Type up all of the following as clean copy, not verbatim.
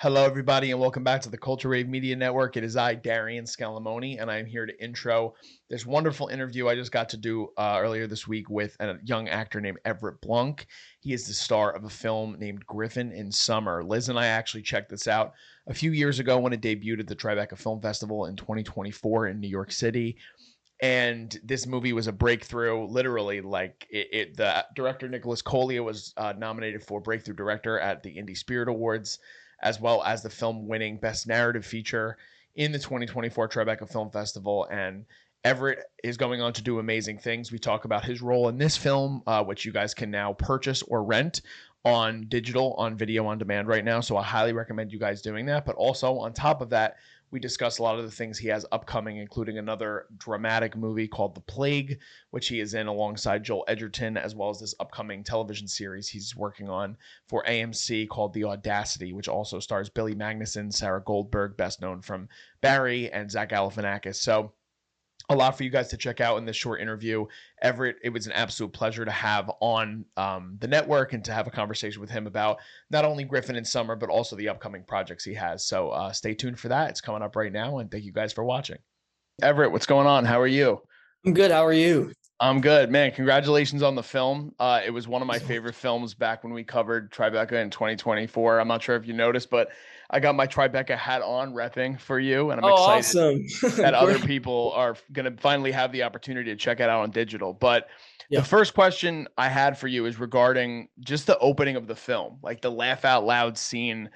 Hello, everybody, and welcome back to the Culture Rave Media Network. It is I, Darian Scalamoni, and I'm here to intro this wonderful interview I just got to do earlier this week with a young actor named Everett Blunck. He is the star of a film named Griffin in Summer. Liz and I actually checked this out a few years ago when it debuted at the Tribeca Film Festival in 2024 in New York City. And this movie was a breakthrough, literally. The director Nicholas Collier was nominated for Breakthrough Director at the Indie Spirit Awards, as well as the film winning Best Narrative Feature in the 2024 Tribeca Film Festival. And Everett is going on to do amazing things. We talk about his role in this film, which you guys can now purchase or rent on digital, on video on demand right now. So I highly recommend you guys doing that. But also on top of that, we discuss a lot of the things he has upcoming, including another dramatic movie called The Plague, which he is in alongside Joel Edgerton, as well as this upcoming television series he's working on for AMC called The Audacity, which also stars Billy Magnuson, Sarah Goldberg, best known from Barry, and Zach Galifianakis. So a lot for you guys to check out in this short interview. Everett, it was an absolute pleasure to have on the network and to have a conversation with him about not only Griffin in Summer, but also the upcoming projects he has. So stay tuned for that. It's coming up right now, and thank you guys for watching. Everett, what's going on? How are you? I'm good. How are you? I'm good, man. Congratulations on the film. It was one of my favorite films back when we covered Tribeca in 2024. I'm not sure if you noticed, but I got my Tribeca hat on repping for you, and I'm Oh, excited awesome. that other Great. people are going to finally have the opportunity to check it out on digital. But the Yeah. first question I had for you is regarding just the opening of the film, like the laugh out loud scene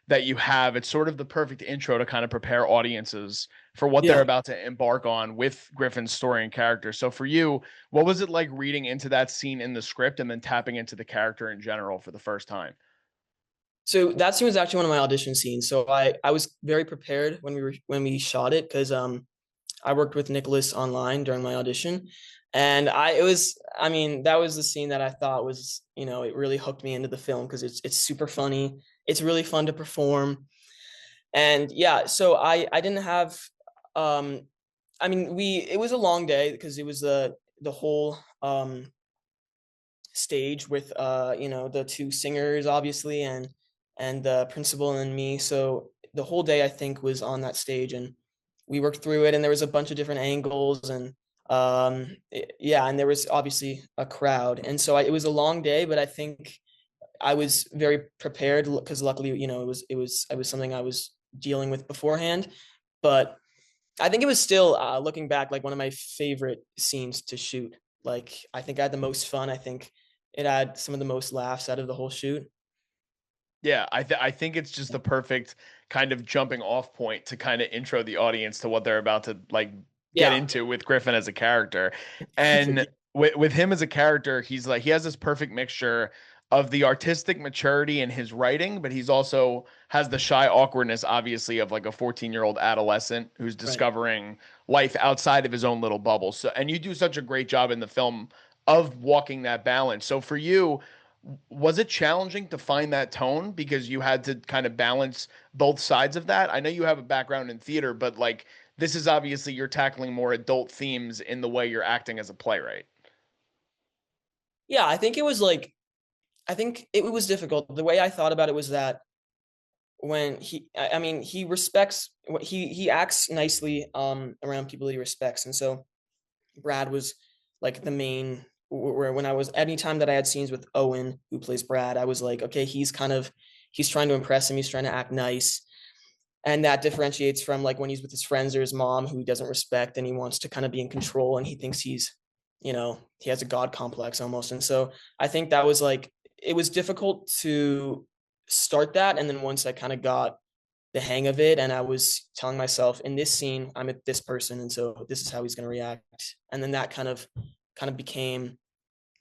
that you have. It's sort of the perfect intro to kind of prepare audiences for what they're Yeah. about to embark on with Griffin's story and character. So for you, what was it like reading into that scene in the script and then tapping into the character in general for the first time? So that scene was actually one of my audition scenes. So I was very prepared when we shot it because I worked with Nicholas online during my audition, and I mean that was the scene that I thought was it really hooked me into the film because it's super funny. It's really fun to perform, and yeah. So I didn't have I mean it was a long day because it was the whole stage with the two singers obviously and the principal and me. So the whole day I think was on that stage, and we worked through it, and there was a bunch of different angles, and yeah, and there was obviously a crowd, and so it was a long day, but I think I was very prepared because luckily it was something I was dealing with beforehand. But I think it was still looking back like one of my favorite scenes to shoot. Like I think I had the most fun. I think it had some of the most laughs out of the whole shoot. Yeah, I think it's just the perfect kind of jumping off point to kind of intro the audience to what they're about to like get Yeah. into with Griffin as a character. And with him as a character, he's like he has this perfect mixture of the artistic maturity in his writing, but he's also has the shy awkwardness, obviously, of like a 14-year-old adolescent who's Right. discovering life outside of his own little bubble. So, and you do such a great job in the film of walking that balance. So for you, was it challenging to find that tone because you had to kind of balance both sides of that? I know you have a background in theater, but like this is obviously you're tackling more adult themes in the way you're acting as a playwright. Yeah, I think it was difficult. The way I thought about it was that when I mean, he respects what he acts nicely around people that he respects. And so Brad was like the main where when I was anytime that I had scenes with Owen, who plays Brad, I was like, okay, he's trying to impress him, he's trying to act nice. And that differentiates from like when he's with his friends or his mom who he doesn't respect and he wants to kind of be in control and he thinks he has a god complex almost. And so I think that was like it was difficult to start that, and then once I kind of got the hang of it and I was telling myself in this scene I'm at this person and so this is how he's going to react, and then that kind of became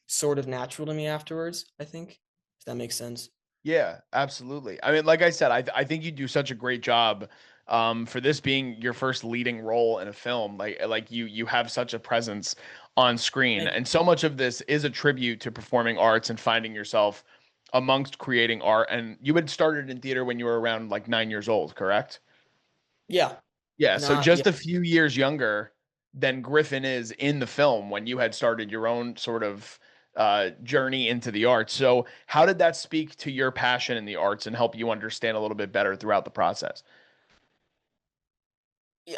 sort of natural to me afterwards, I think, if that makes sense. Yeah, absolutely. I mean, like I said, I think you do such a great job for this being your first leading role in a film. Like you have such a presence on screen, Thank you. and so much of this is a tribute to performing arts and finding yourself amongst creating art. And you had started in theater when you were around like 9 years old, correct? Yeah. Yeah, so Not yeah. just a few years younger than Griffin is in the film when you had started your own sort of journey into the arts. So how did that speak to your passion in the arts and help you understand a little bit better throughout the process?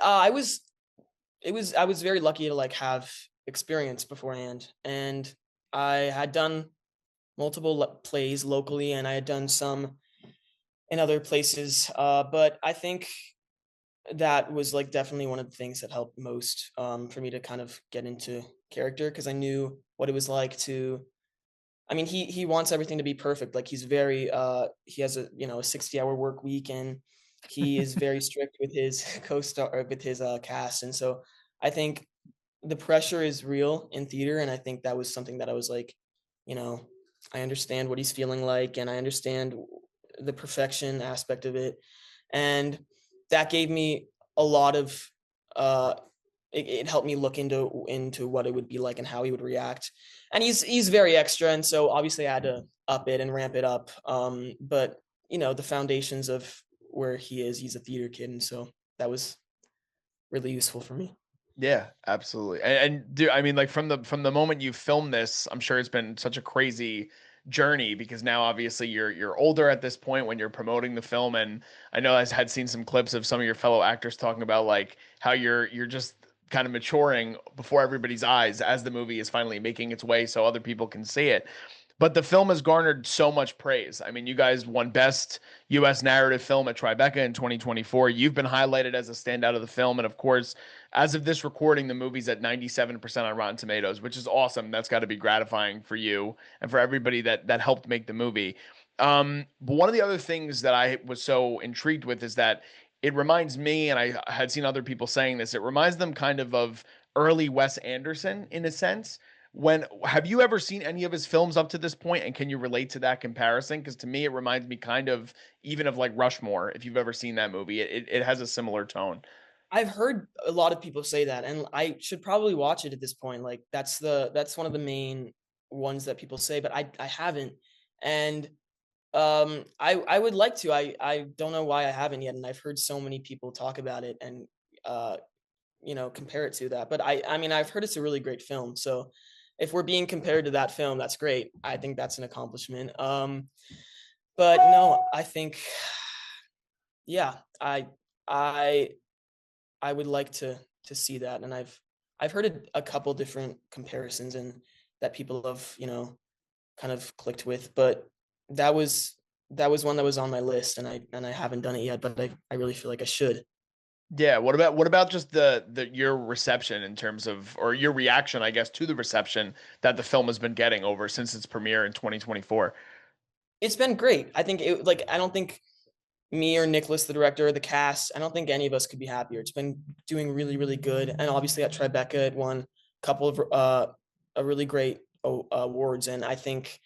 I was I was very lucky to like have experience beforehand, and I had done multiple plays locally, and I had done some in other places. But I think that was like definitely one of the things that helped most for me to kind of get into character, because I knew what it was like to. I mean, he wants everything to be perfect. Like he's very he has a, you know, a 60-hour work week, and he is very strict with his co-star, or with his cast. And so I think the pressure is real in theater, and I think that was something that I was like, you know, I understand what he's feeling like, and I understand the perfection aspect of it, and that gave me a lot of uh it helped me look into what it would be like and how he would react. And he's very extra, and so obviously I had to up it and ramp it up. But you know, the foundations of where he is, he's a theater kid, and so that was really useful for me. Yeah, absolutely. And do I mean, like, from the moment you filmed this, I'm sure it's been such a crazy journey because now obviously you're older at this point when you're promoting the film, and I know I had seen some clips of some of your fellow actors talking about like how you're just kind of maturing before everybody's eyes as the movie is finally making its way so other people can see it. But the film has garnered so much praise. I mean, you guys won Best U.S. Narrative Film at Tribeca in 2024. You've been highlighted as a standout of the film. And of course, as of this recording, the movie's at 97% on Rotten Tomatoes, which is awesome. That's got to be gratifying for you and for everybody that helped make the movie. But one of the other things that I was so intrigued with is that it reminds me, and I had seen other people saying this, it reminds them kind of early Wes Anderson in a sense. When have you ever seen any of his films up to this point, and can you relate to that comparison? Because to me, it reminds me kind of even of like Rushmore. If you've ever seen that movie, it has a similar tone. I've heard a lot of people say that, and I should probably watch it at this point. Like that's one of the main ones that people say, but I haven't. And I would like to. I don't know why I haven't yet, and I've heard so many people talk about it and uh you know, compare it to that. But I mean, I've heard it's a really great film. So if we're being compared to that film, that's great. I think that's an accomplishment. But no, I think yeah, I I would like to see that, and I've heard a couple different comparisons and that people have, you know, kind of clicked with, but that was that was one that was on my list, and I haven't done it yet, but I really feel like I should. Yeah. What about just the your reception in terms of or your reaction, I guess, to the reception that the film has been getting over since its premiere in 2024? It's been great. I think it like I don't think me or Nicholas, the director, or the cast, I don't think any of us could be happier. It's been doing really, really good. And obviously at Tribeca, it won a couple of a really great awards. And I think,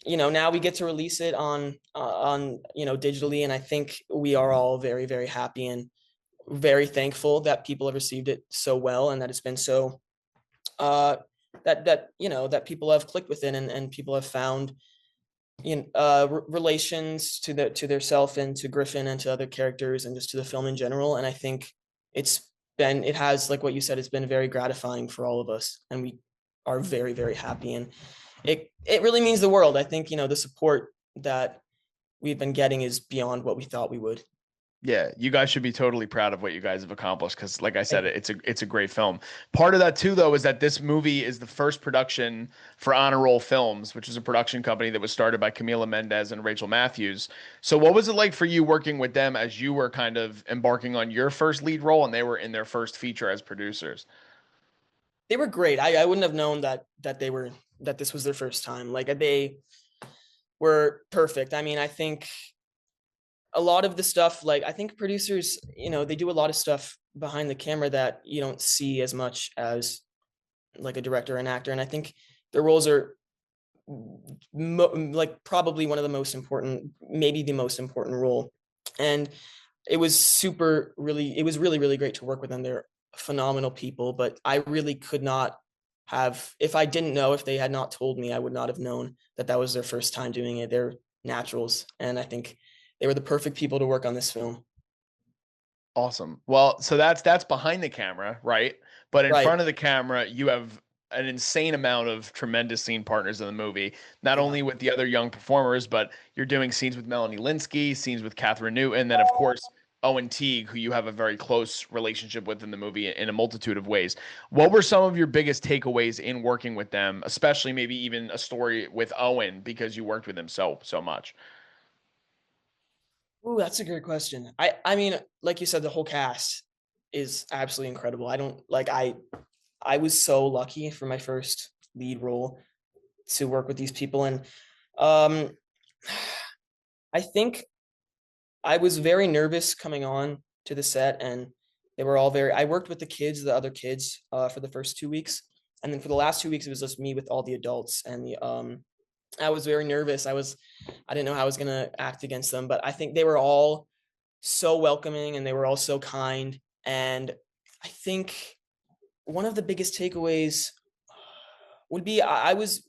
you know, now we get to release it on, you know, digitally. And I think we are all very, very happy and very thankful that people have received it so well, and that it's been so, uh, that, you know, that people have clicked with it, and people have found, you know, relations to to their self and to Griffin and to other characters and just to the film in general. And I think it's it has, like what you said, it's been very gratifying for all of us, and we are very, very happy. And it really means the world. I think, you know, the support that we've been getting is beyond what we thought we would. Yeah, you guys should be totally proud of what you guys have accomplished because, like I said, Thank you. it's a great film. Part of that too, though, is that this movie is the first production for Honor Roll Films, which is a production company that was started by Camila Mendez and Rachel Matthews. So, what was it like for you working with them as you were kind of embarking on your first lead role and they were in their first feature as producers? They were great. I wouldn't have known that they were that this was their first time. Like they were perfect. I mean, I think a lot of the stuff, like I think producers, you know, they do a lot of stuff behind the camera that you don't see as much as like a director and actor. And I think their roles are like probably one of the most important, maybe the most important role. And it was it was really, really great to work with them. They're phenomenal people, but I really could not have, if I didn't know, if they had not told me, I would not have known that that was their first time doing it. They're naturals. And I think they were the perfect people to work on this film. Awesome. Well, so that's behind the camera, right? But in Right. front of the camera, you have an insane amount of tremendous scene partners in the movie, not Yeah. only with the other young performers, but you're doing scenes with Melanie Linsky, scenes with Catherine Newton, and then of course Owen Teague, who you have a very close relationship with in the movie in a multitude of ways. What were some of your biggest takeaways in working with them, especially maybe even a story with Owen because you worked with him so much? Ooh, that's a great question. I mean, like you said, the whole cast is absolutely incredible. I don't like I was so lucky for my first lead role to work with these people, and um I think I was very nervous coming on to the set, and they were all very. I worked with the other kids, for the first 2 weeks, and then for the last 2 weeks, it was just me with all the adults. And I was very nervous. I didn't know how I was gonna act against them, but I think they were all so welcoming and they were all so kind. And I think one of the biggest takeaways would be I was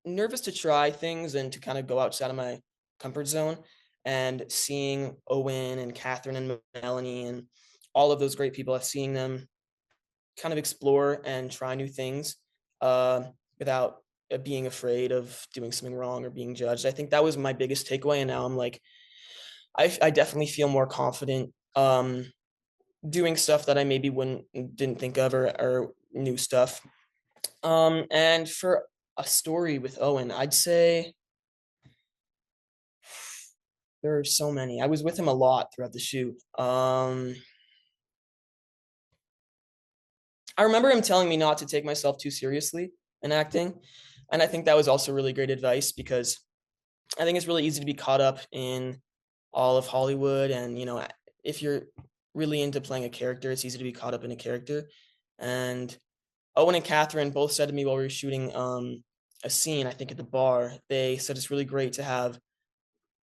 nervous to try things and to kind of go outside of my comfort zone, and seeing Owen and Catherine and Melanie and all of those great people, seeing them kind of explore and try new things, uh, without being afraid of doing something wrong or being judged. I think that was my biggest takeaway. And now I'm like, I definitely feel more confident, doing stuff that I maybe didn't think of, or new stuff. And for a story with Owen, I'd say there are so many. I was with him a lot throughout the shoot. I remember him telling me not to take myself too seriously in acting. And I think that was also really great advice, because I think it's really easy to be caught up in all of Hollywood. And, if you're really into playing a character, it's easy to be caught up in a character. And Owen and Catherine both said to me while we were shooting a scene, I think at the bar, they said it's really great to have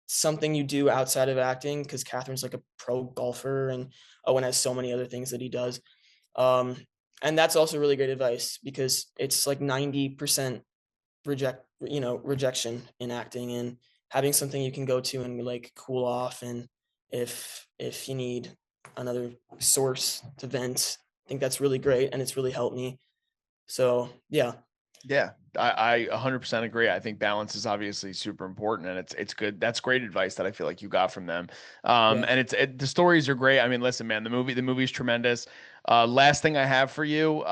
something you do outside of acting, because Catherine's like a pro golfer and Owen has so many other things that he does. Um, and that's also really great advice, because it's like 90% rejection in acting, and having something you can go to and like cool off. And if you need another source to vent, I think that's really great, and it's really helped me. So yeah. Yeah, I 100% agree. I think balance is obviously super important, and it's good. That's great advice that I feel like you got from them. Yeah. And the stories are great. I mean, listen, man, the movie's tremendous. Last thing I have for you,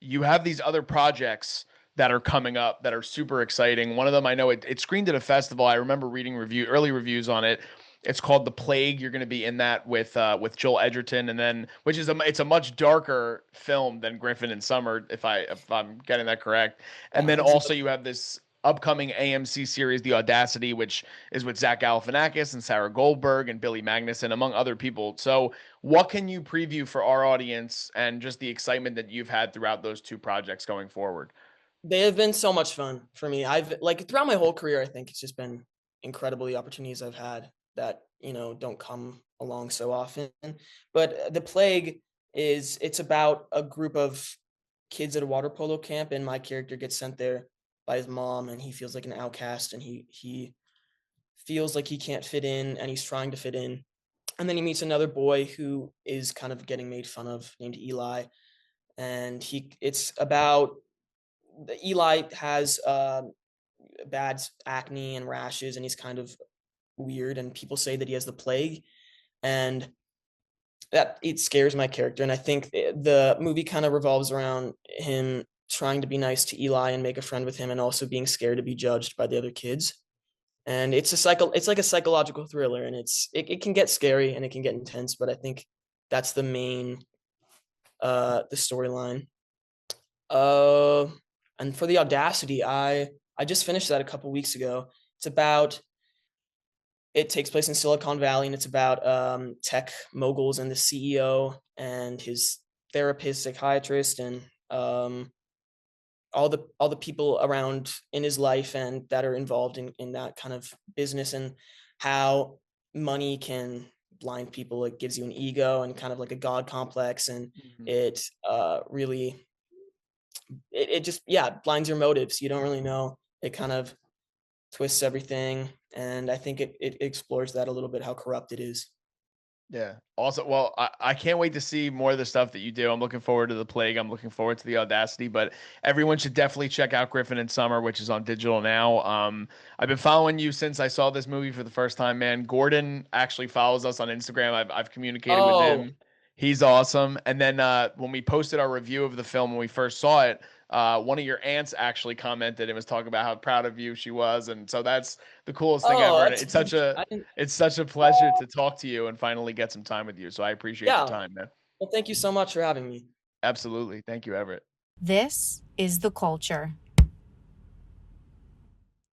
you have these other projects that are coming up that are super exciting. One of them, I know it screened at a festival. I remember reading early reviews on it. It's called The Plague. You're going to be in that with Joel Edgerton, and then it's a much darker film than Griffin in Summer, if I'm getting that correct. And Yeah, then it's also you have this upcoming AMC series, The Audacity, which is with Zach Galifianakis and Sarah Goldberg and Billy Magnuson, among other people. So, what can you preview for our audience and just the excitement that you've had throughout those two projects going forward? They have been so much fun for me. I've like throughout my whole career, I think it's just been incredible, the opportunities I've had that, don't come along so often. But The Plague it's about a group of kids at a water polo camp, and my character gets sent there by his mom, and he feels like an outcast, and he feels like he can't fit in, and he's trying to fit in. And then he meets another boy who is kind of getting made fun of, named Eli. And it's about Eli has bad acne and rashes, and he's kind of weird, and people say that he has the plague, and that it scares my character. And I think the movie kind of revolves around him trying to be nice to Eli and make a friend with him, and also being scared to be judged by the other kids. And it's like a psychological thriller, and it can get scary and it can get intense, but I think that's the main the storyline. Uh, and for The Audacity, I just finished that a couple weeks ago. It's about it takes place in Silicon Valley, and it's about tech moguls and the CEO and his therapist, psychiatrist, and all the people around in his life and that are involved in that kind of business, and how money can blind people. It gives you an ego and kind of like a god complex, and Mhm. it really it just, yeah, blinds your motives. You don't really know. It kind of twists everything, and I think it explores that a little bit, how corrupt it is. Yeah. Also, well, I can't wait to see more of the stuff that you do. I'm looking forward to the Plague. I'm looking forward to the Audacity. But everyone should definitely check out Griffin in Summer, which is on digital now. I've been following you since I saw this movie for the first time, man. Gordon actually follows us on Instagram. I've communicated with Oh, him. He's awesome. And then when we posted our review of the film when we first saw it, one of your aunts actually commented and was talking about how proud of you she was, and so that's the coolest thing oh, ever. And that's sweet. I didn't. it's such a pleasure to talk to you and finally get some time with you. So I appreciate the Yeah. time, man. Well, thank you so much for having me. Absolutely. Thank you, Everett. This is the culture.